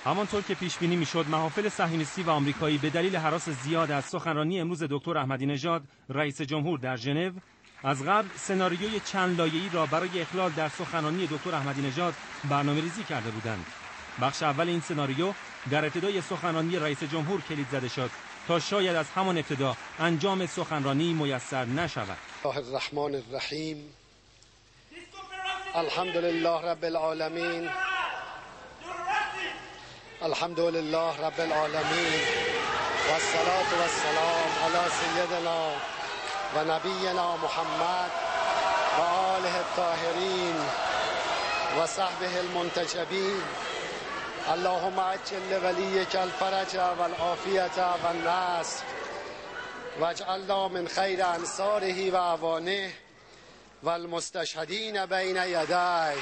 همانطور که پیش بینی میشد، محافل صهیونیستی و آمریکایی به دلیل هراس زیاد از سخنرانی امروز دکتر احمدی نژاد رئیس جمهور در ژنو از قبل سناریوی چند لایه‌ای را برای اخلال در سخنرانی دکتر احمدی نژاد برنامه‌ریزی کرده بودند. بخش اول این سناریو در ابتدای سخنرانی رئیس جمهور کلید زده شد تا شاید از همان ابتدا انجام سخنرانی میسر نشود. الله الرحمن الرحیم. الحمد لله رب العالمین. الحمد لله رب العالمین و الصلاة و السلام علی سیدنا و نبینا محمد و آله الطاهرین و صحبه المنتجبین. اللهم عجل لولیک الفرج و العافیة و النصر واجعلنا من خیر انصاره و اعوانه و المستشهدین بین یدیه.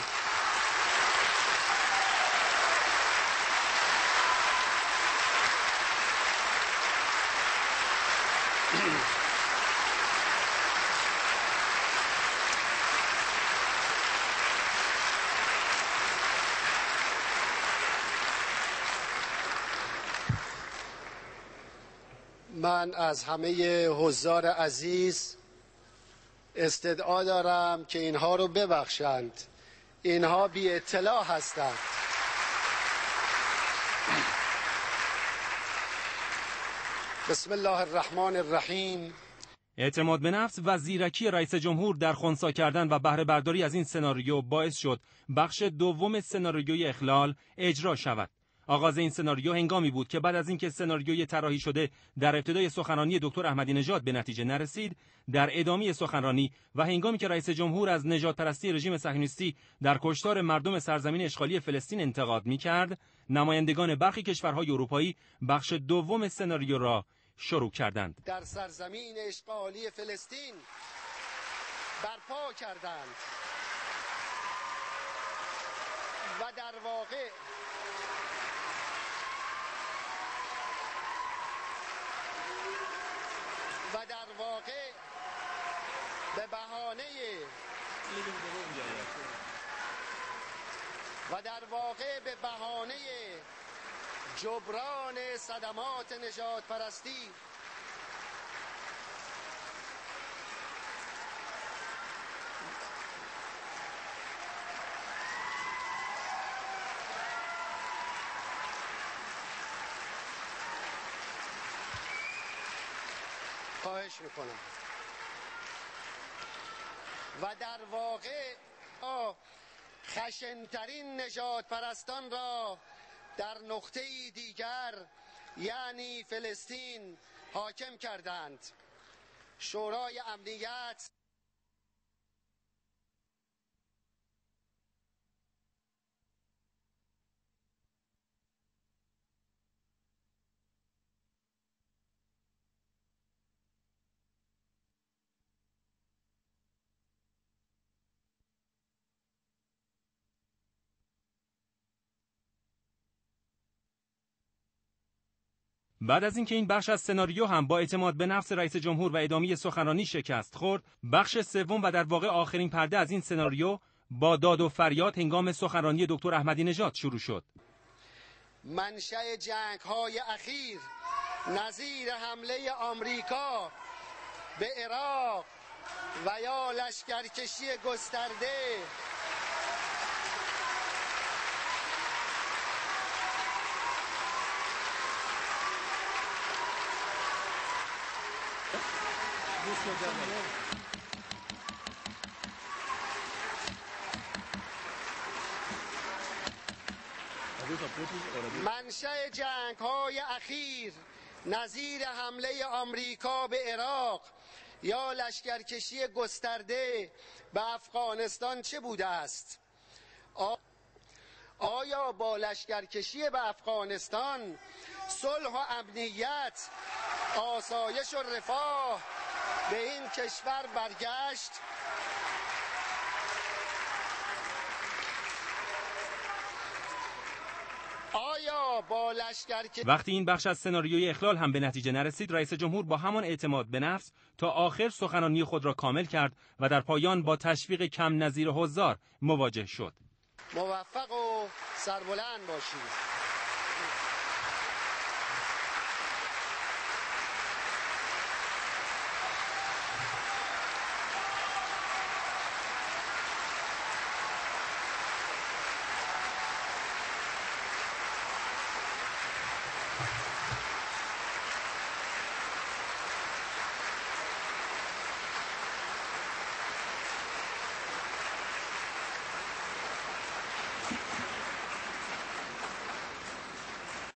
من از همه حضار عزیز استدعا دارم که اینها رو ببخشند. اینها بی اطلاع هستند. بسم الله الرحمن الرحیم. اعتماد به نفس و زیرکی رئیس جمهور در خنثی کردن و بهره برداری از این سناریو باعث شد بخش دوم سناریوی اخلال اجرا شود. آغاز این سناریو هنگامی بود که بعد از اینکه سناریوی طراحی شده در ابتدای سخنرانی دکتر احمدی نژاد به نتیجه نرسید، در ادامه سخنرانی و هنگامی که رئیس جمهور از نژادپرستی رژیم صهیونیستی در کشتار مردم سرزمین اشغالی فلسطین انتقاد می‌کرد، نمایندگان برخی کشورهای اروپایی بخش دوم سناریو را شروع کردند. در سرزمین اشغالی فلسطین برپا کردند و در واقع به بهانه جبران صدمات نژادپرستی خواهش میکنم و در واقع خشنترین نژادپرستان را در نقطه دیگر یعنی فلسطین حاکم کردند. شورای امنیت بعد از اینکه این بخش از سناریو هم با اعتماد به نفس رئیس جمهور و ادامه سخنرانی شکست خورد، بخش سوم و در واقع آخرین پرده از این سناریو با داد و فریاد هنگام سخنرانی دکتر احمدی نژاد شروع شد. منشأ جنگ‌های اخیر نظیر حمله آمریکا به عراق و یا لشکرکشی گسترده منشأ جنگ‌های اخیر نظیر حمله آمریکا به عراق یا لشکرکشی گسترده به افغانستان چه بوده است؟ آیا با لشکرکشی به افغانستان صلح و امنیت، آسایش و رفاه به این کشور برگشت؟ وقتی این بخش از سناریوی اخلال هم به نتیجه نرسید، رئیس جمهور با همان اعتماد به نفس تا آخر سخنرانی خود را کامل کرد و در پایان با تشویق کم نظیر حضار مواجه شد. موفق و سربلند باشید. شما.